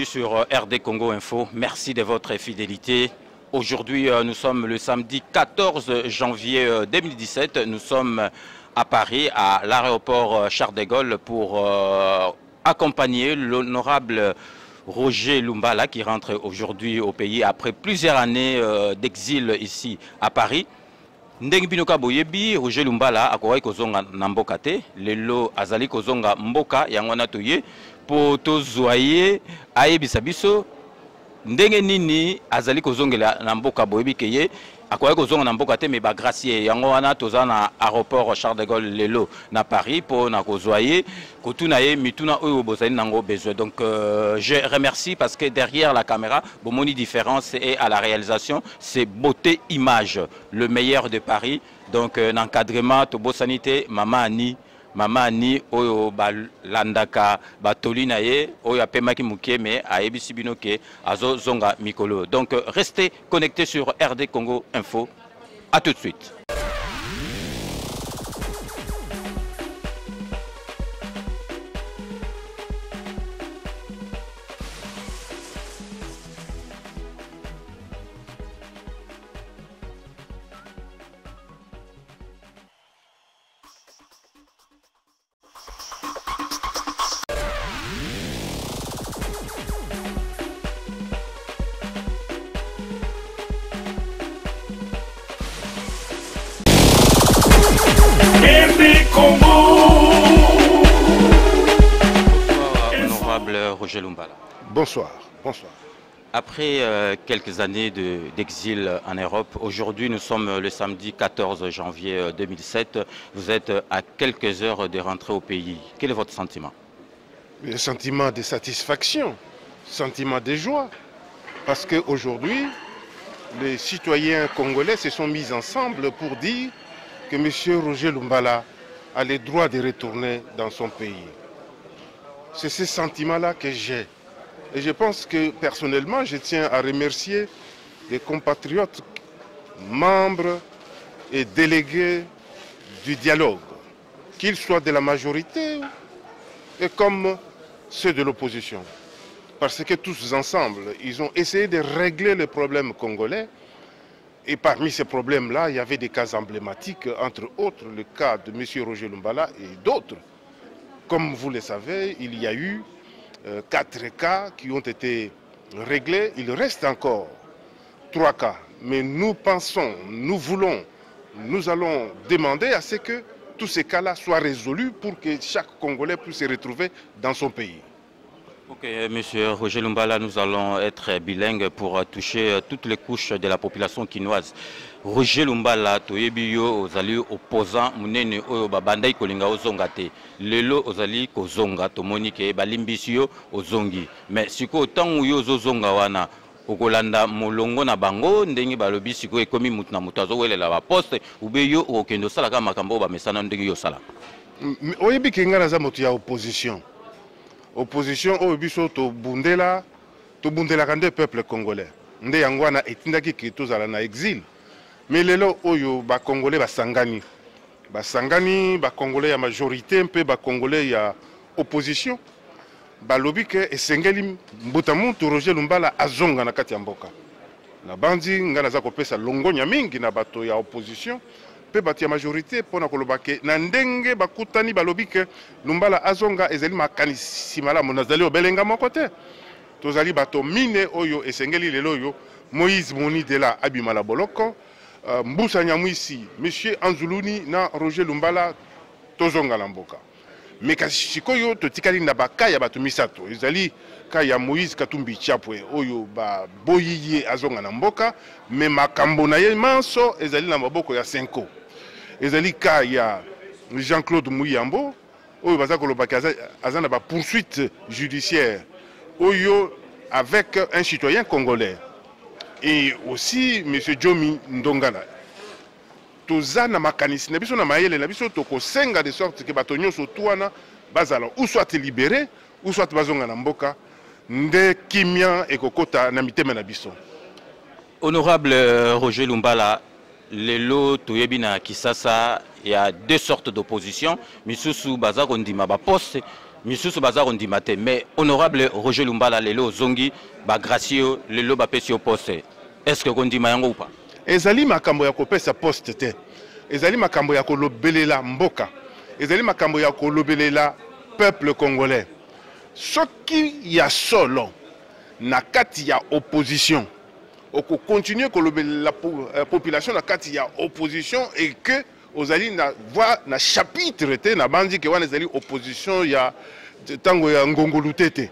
sur RD Congo Info. Merci de votre fidélité. Aujourd'hui, nous sommes le samedi 14 janvier 2017. Nous sommes à Paris, à l'aéroport Charles de Gaulle, pour accompagner l'honorable Roger Lumbala qui rentre aujourd'hui au pays après plusieurs années d'exil ici à Paris. Ndenge binoka boyebi Roger Lumbala akoki kozonga na mboka te lelo azali kozonga mboka yango na toye po tozwaye ayebisa biso ndenge nini azali kozongela na mboka boyebi keye akoki kozonga na mboka te me ba gracier yango wana toza na aéroport Charles de Gaulle lelo na Paris po na kozwaye kotuna ye mituna oyo bozali nango besoin. Donc je remercie parce que derrière la caméra bomoni différence et à la réalisation c'est beauté image le meilleur de Paris. Donc l'encadrement tobo sanité mama Ani oyo balandaka batoli na ye oyo apemaki muke me ayebisi bino ke azo zonga mikolo. Donc restez connectés sur RD Congo Info. À tout de suite. Honorable Roger Lumbala. Bonsoir. Bonsoir. Après quelques années d'exil en Europe, aujourd'hui nous sommes le samedi 14 janvier 2007. Vous êtes à quelques heures de rentrer au pays. Quel est votre sentiment? Le sentiment de satisfaction, sentiment de joie. Parce qu'aujourd'hui, les citoyens congolais se sont mis ensemble pour dire que M. Roger Lumbala a le droit de retourner dans son pays. C'est ce sentiment-là que j'ai. Et je pense que personnellement, je tiens à remercier les compatriotes, membres et délégués du dialogue, qu'ils soient de la majorité et comme ceux de l'opposition. Parce que tous ensemble, ils ont essayé de régler les problèmes congolais. Et parmi ces problèmes-là, il y avait des cas emblématiques, entre autres le cas de M. Roger Lumbala et d'autres. Comme vous le savez, il y a eu 4 cas qui ont été réglés. Il reste encore 3 cas. Mais nous pensons, nous allons demander à ce que tous ces cas-là soient résolus pour que chaque Congolais puisse se retrouver dans son pays. Ok, monsieur Roger Lumbala, nous allons être bilingues pour toucher toutes les couches de la population quinoise. Roger Lumbala, toyebi yo ozali opposant munene oyo babandai kolinga ozonga te. Lelo ozali kozonga tomoni ke balimbisi yo ozongi. Mais siko tangu yo ozonga wana okolanda molongo na bango ndenge balobi siko ekomi mutu na mutu azowelela ba poste ube yo okendo sala ka makambo ba mesana ndenge yo sala. Oyebi ke ngana za motu ya opposition. Opposition oyo biso tobundela kande peuple congolais. Nde yango wana etindaki ke tozala na exil. Mais lelo oyo ba congolais basangani. Basangani ba congolais ya majorité mpe ba congolais ya opposition. Balobi ke esengeli mbuta muntu Roger Lumbala azonga na kati ya mboka. Na bandi ngana za kopesa longonya mingi na bato ya opposition. Pe bati ya majorité pona koloba ke na ndenge bakutani balobi ke Lumbala azonga ezali makanisi malamu nazali obelenga moko te. Tozali bato mine oyo esengeli lelo oyo Moïse Moni de la abimala boloko Mbusa Nyamwisi Monsieur Anzuluni na Roger Lumbala tozonga na mboka. Mais kasikoyo totikali na bakaya bato misato ezali kaya Moïse Katumbi Chapwe oyo ba boyiye azonga na mboka mais makambo na ye manso ezali na maboko ya Senko. Ezali kaya Jean-Claude Mouyambo oyo baza kolobaki azana ba poursuite judiciaire oyo avec un citoyen congolais et aussi M. Jomi Ndongala. Tozana makanisi na biso na mayele na biso tokosenga de sorte que bato nyonso tuana bazala ou soit libéré ou soit bazonga na mboka nde kimia ekokota na mitema na biso. Honorable Roger Lumbala, lelo toyebi na Kisasa, il y a deux sortes d'opposition. Misusu baza kondima ba poste misusu baza kondima te mais honorable Roger Lumbala lelo zongi ba gracieux lelo ba pesi au poste est-ce que kondima yango ou pas ezali makambo ya kopesa poste te ezali makambo ya kolobelela mboka ezali makambo ya kolobelela peuple congolais soki ya solo na kati ya opposition oko continuer kolobelela la population na kati ya opposition et que ozali na voix na chapitre te na bandi ke wana ezali opposition ya tango ya ngongolu tete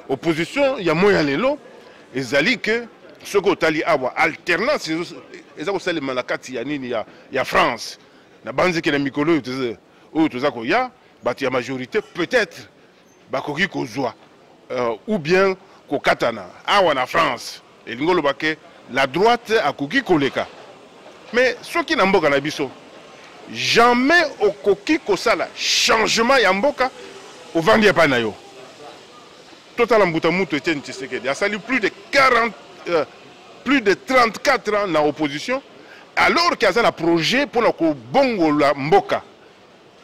opposition ya moya lelo ezali ke soko tali awa alternance eza ko salema na kati ya nini ya France na bandi ke na mikolo oyo toza ko ya bati ya majorité peut-être bakoki kozwa ou bien kokatana awa na France elingolo bake la droite akoki koleka mais soki na mboka na biso jamais okoki kosala changement ya mboka ovandi ya pa na yo total mbuta mutu Etienne Tshisekedi asali plus de 34 ans na opposition alors qu'il y a un projet pour la bongola mboka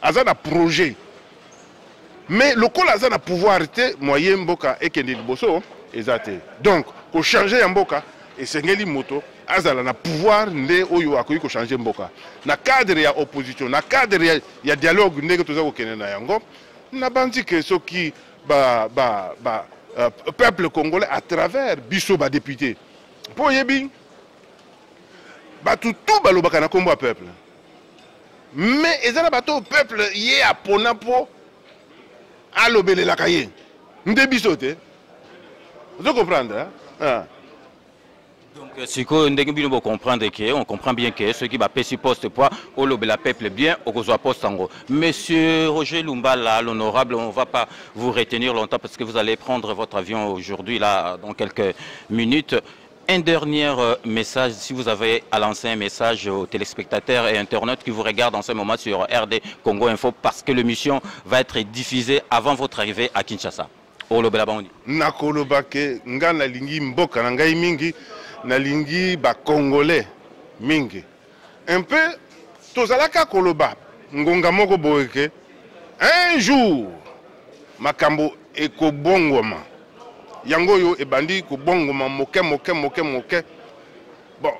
aza na projet mais le col aza na pouvoir te moyen mboka ekende liboso ezate donc ko changer ya mboka esengeli moto azala na pouvoir nde oyo akoki ko changer mboka na cadre ya opposition na cadre ya dialogue ndenge toza ko kene na yango na bandi ke soki peuple congolais à travers biso ba député po yebi batu tout balobaka na kombo ya peuple mais ezala bato peuple ye apona po alobelelaka ye nde biso te vous comprendre hein? Donc si on comprend que on comprend bien que ceux qui va payer poste poids au lobby la peuple bien au besoin poste en gros. Monsieur Roger Lumbala, l'honorable, on va pas vous retenir longtemps parce que vous allez prendre votre avion aujourd'hui là dans quelques minutes. Un dernier message, si vous avez à lancer un message aux téléspectateurs et internautes qui vous regardent en ce moment sur RD Congo Info parce que l'émission va être diffusée avant votre arrivée à Kinshasa. Nakoloba ke nga nalingi mboka na ngai mingi nalingi ba congolais mingi un peu tozalaka koloba ngonga moko boyeke un jour makambo ekobongoma yango yo ebandi kobongoma moke bon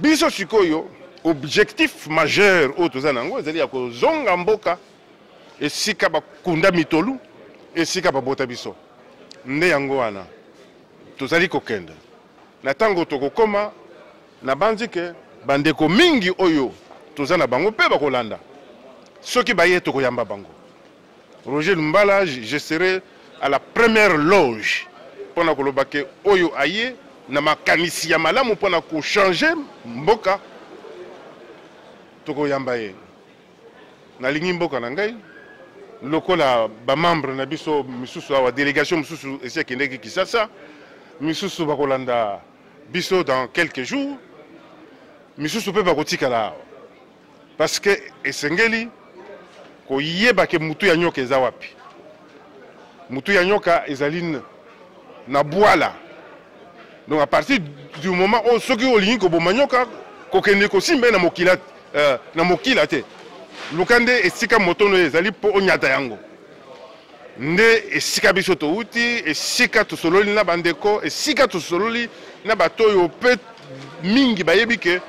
biso sikoyo objectif majeur o tozana ngo ezali ya kozonga mboka esika bakunda mitolu esika babota biso nde yango wana tozali kokende na tango tokokoma na bandi ke bandeko mingi oyo tozana bango pe bakolanda soki baye tokoyamba bango Roger Lumbala je serai à la première loge pona koloba ke oyo aye na makanisi ya malamu pona ko changer mboka tokoyamba ye nalingi mboka na ngai lokola ba membre na biso misusu awa délégation misusu esi akendeki Kinshasa misusu bakolanda biso dans quelques jours misusu pe bakotikala parce que esengeli koyeba ke mutu ya nyoka eza wapi mutu ya nyoka ezali na bwala donc à partir du moment où soki olingi koboma nyoka kokende kosimba na mokila te lukande esika motono ezali po onyata yango nde esika biso touti esika tosololi na bandeko esika tosololi na batoyo pe mingi bayebi ke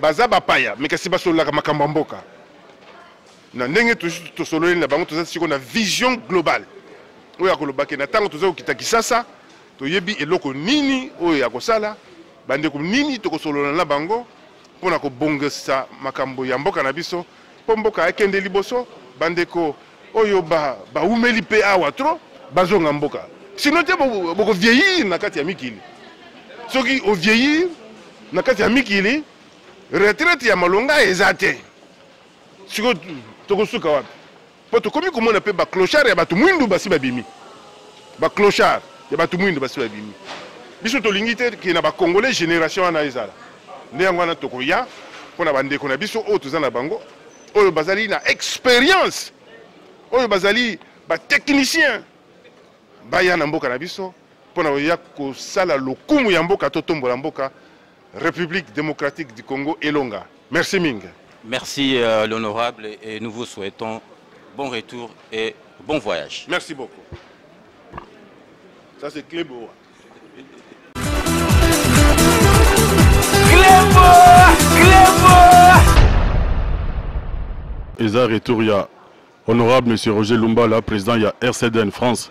baza bapaya mais kasi basololaka makambo mboka na ndenge tosololi na bango toza siko na vision globale oyo akolobaki na tango toza kokita Kinshasa toyebi eloko nini oyo akosala bandeko nini tokosolola na bango mpona kobongisa makambo ya mboka na biso po mboka akende liboso bandeko oyo baumeli pe awa tro bazonga mboka sino te boko vieillir na kati ya mikili soki o vieillir na kati ya mikili retraite ya malonga eza te siko tokosuka wapi po tokomi komona pe baclochard ya bato mwindu basi babimi baclochard ya bato mwindu basi babimi biso tolingi te ke na bacongolais génération wana ezala nde yango wana tokoya mpona bandeko na biso oyo toza na bango oyo bazali na expérience oyo bazali batechnicien baya na mboka na biso mpona koya kosala lokumu ya mboka to tombola mboka République démocratique du Congo elonga. Merci Ming. Merci l'honorable et nous vous souhaitons bon retour et Bon voyage. Merci beaucoup. Ça, c'est Clébo. Eza retour, il y a honorable M. Roger Lumba, là, président, il y a RCDN France.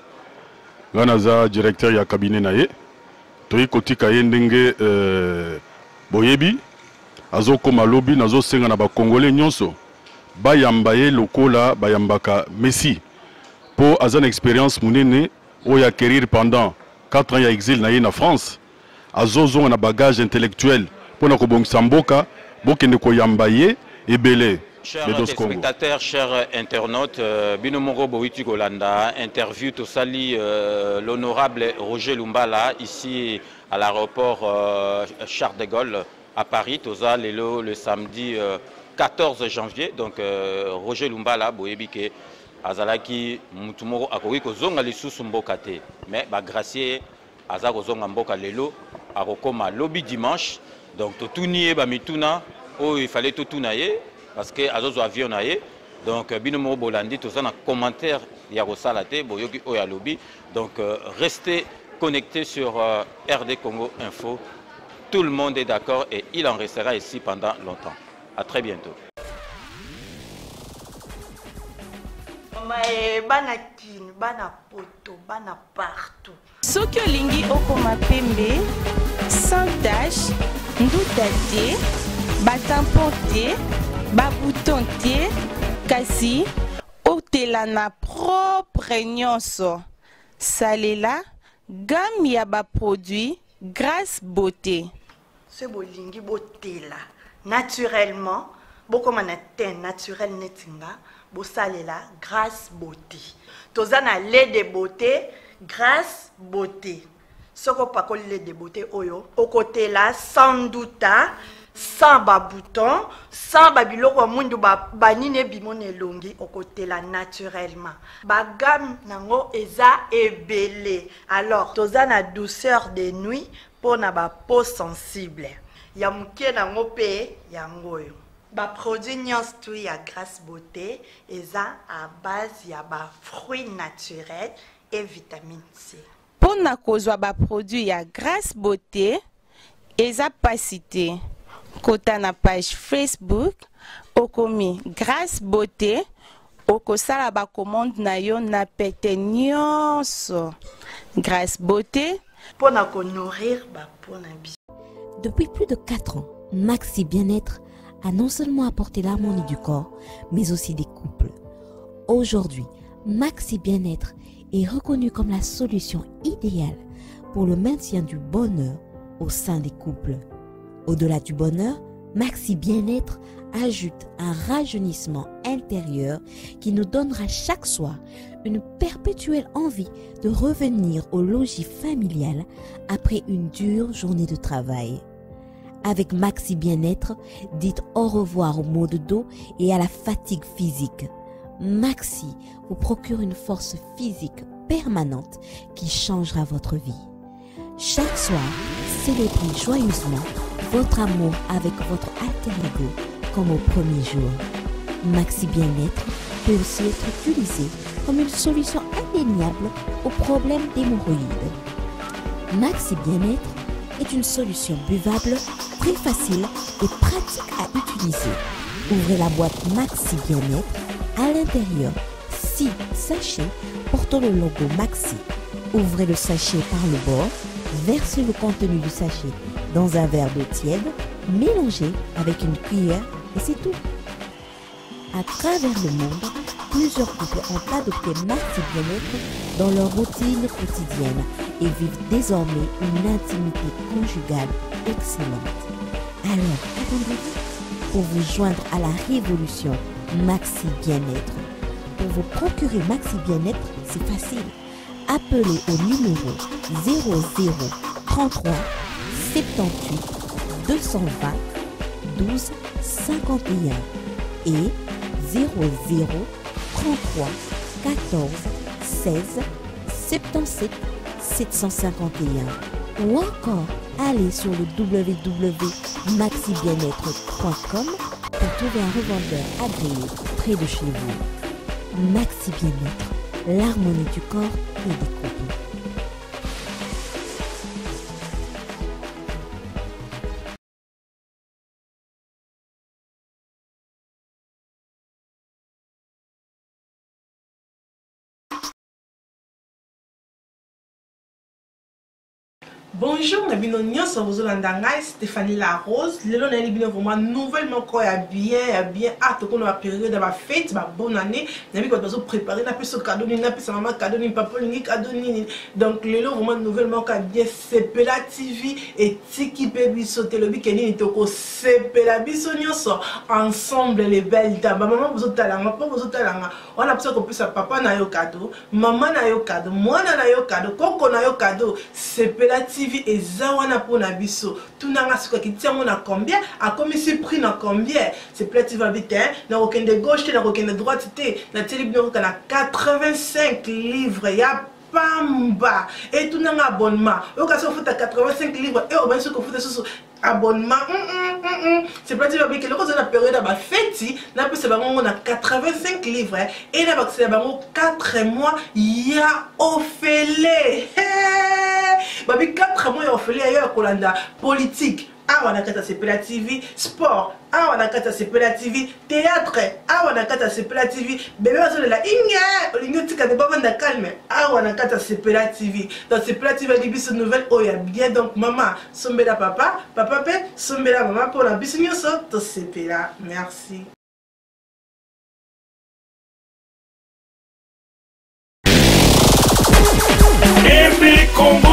Ganaza, directeur, il y a cabinet naye. Toi, côté Kayendenge Boyebi, Azo Koma Lobby, Nazo Senga na ba Congolais nyonso. Bayambaye lokola, Bayambaka Messi. Pour Azan expérience mounene, où il y a acquérir pendant 4 ans, il y a exil naye na France. Azo Zon na bagage intellectuel. Pour Nakobong Samboka, Bokene Koyambaye et Belé. Chers téléspectateurs, chers internautes, Binomoro Boïti Golanda, interview Tosali, l'honorable Roger Lumbala, ici à l'aéroport Charles de Gaulle à Paris, Tosa Lelo, le samedi 14 janvier. Donc Roger Lumbala, Boyebike, Azalaki, Mutumoro, Akoui, Kozonga, les sous-Mbokate. Mais Gracier, Azako Zonga Mboka Lelo, Arokoma, lobby dimanche. Donc Totuni, Bamituna, oh, il fallait Totunaye. Parce que Azozo avion naé, donc Binomo Bolandi, tout ça dans commentaire, il y a Rosalate, Boyogi Oya Lobby. Donc restez connectés sur RD Congo Info. Tout le monde est d'accord et il en restera ici pendant longtemps. À très bientôt. Bana kin, bana poto, bana partout. Soki olingi okoma pembe, sans tache, nduta te, batampon te, babouton te, kasi otela na propre nyonso. Salela, gamme ya ba produit grâce beauté. Ce bolingi botela naturellement, bokoma na teint naturel netinga, bo salela grâce beauté. Tozana lait de beauté grâce beauté. Soko pakoli lait de beauté oyo, okotela sans doute, sans babouton, sans babiloko mundu banine bimone longi okotela naturellement. Bagam nango eza ebele. Alors, tozana douceur de nuit pour na ba peau sensible. Ya muke nango pe yangoyo. Ba produit nyons tout ya grâce beauté eza à base ya ba fruits naturels et vitamine C. Pour na kozwa ba produit ya grâce beauté eza pasité. Kota na page Facebook okomi grâce beauté okosala ba commande na yo na pete nyonso. Grâce beauté pour na ko nourrir ba pour na bi. Depuis plus de 4 ans, Maxi Bien-être a non seulement apporté l'harmonie du corps, mais aussi des couples. Aujourd'hui, Maxi Bien-être est reconnu comme la solution idéale pour le maintien du bonheur au sein des couples. Au-delà du bonheur, Maxi Bien-être ajoute un rajeunissement intérieur qui nous donnera chaque soir une perpétuelle envie de revenir au logis familial après une dure journée de travail. Avec Maxi Bien-être, dites au revoir au maux de dos et à la fatigue physique. Maxi vous procure une force physique permanente qui changera votre vie. Chaque soir, célébrez joyeusement votre amour avec votre alter ego comme au premier jour. Maxi Bien-être peut aussi être utilisé comme une solution indéniable aux problèmes d'hémorroïdes. Maxi Bien-être est une solution buvable, très facile et pratique à utiliser. Ouvrez la boîte Maxi Bien-être. À l'intérieur, 6 sachets portant le logo Maxi. Ouvrez le sachet par le bord, versez le contenu du sachet dans un verre d'eau tiède, mélangez avec une cuillère et c'est tout. À travers le monde, plusieurs couples ont adopté Maxi Bien-être dans leur routine quotidienne et vivent désormais une intimité conjugale excellente. Alors, attendez-vous pour vous joindre à la révolution Maxi Bien-être. Pour vous procurer Maxi Bien-être, c'est facile. Appelez au numéro 00 33 78 220 12 51 et 00 33 14 16 77 751 ou encore allez sur le www.maxibienêtre.com pour trouver un revendeur agréé près de chez vous. Maxi Bien-être, l'harmonie du corps et des couples. Bonjour, nous sommes Stéphanie Larose. Nous avons vraiment nouvellement bien hâte qu'on a période de la fête, de bonne année. Nous avons préparé ce cadeau, maman cadeau, papa cadeau. Donc, nous avons vraiment nouvellement bien CPLA TV et Tiki Baby sauter le week-end. Nous avons CPLA Bissonioso ensemble les belles dames. Maman, vous êtes talent, papa, vous êtes talent. On a besoin qu'on puisse papa na yo cadeau, maman na yo cadeau, moi na yo cadeau, coco na yo cadeau. CPLA TV et zawana pour nabiso tout n'a pas qui tient mon à combien a comme si prix na combien c'est plate va vite n'a aucun de gauche n'a aucun de droite na télévision qu'on a 85 livres ya pamba et tout n'a abonnement au cas où faut 85 livres et au moins ce qu'on faut sur abonnement c'est plate va vite que le cause de la période à ma fête n'a pas c'est on a 85 livres et là c'est 4 mois ya offélé babi 4 mois ya offélé ailleurs Kolanda politique on a kata CPLA TV sport on a kata CPLA TV théâtre on a kata CPLA TV bébé bazo de la inga olingo tika de baba na calme on a kata CPLA TV dans CPLA TV di biso nouvelle oya bien donc maman sombela papa papa pe sombela maman pour la biso nyoso to CPLA merci. Congo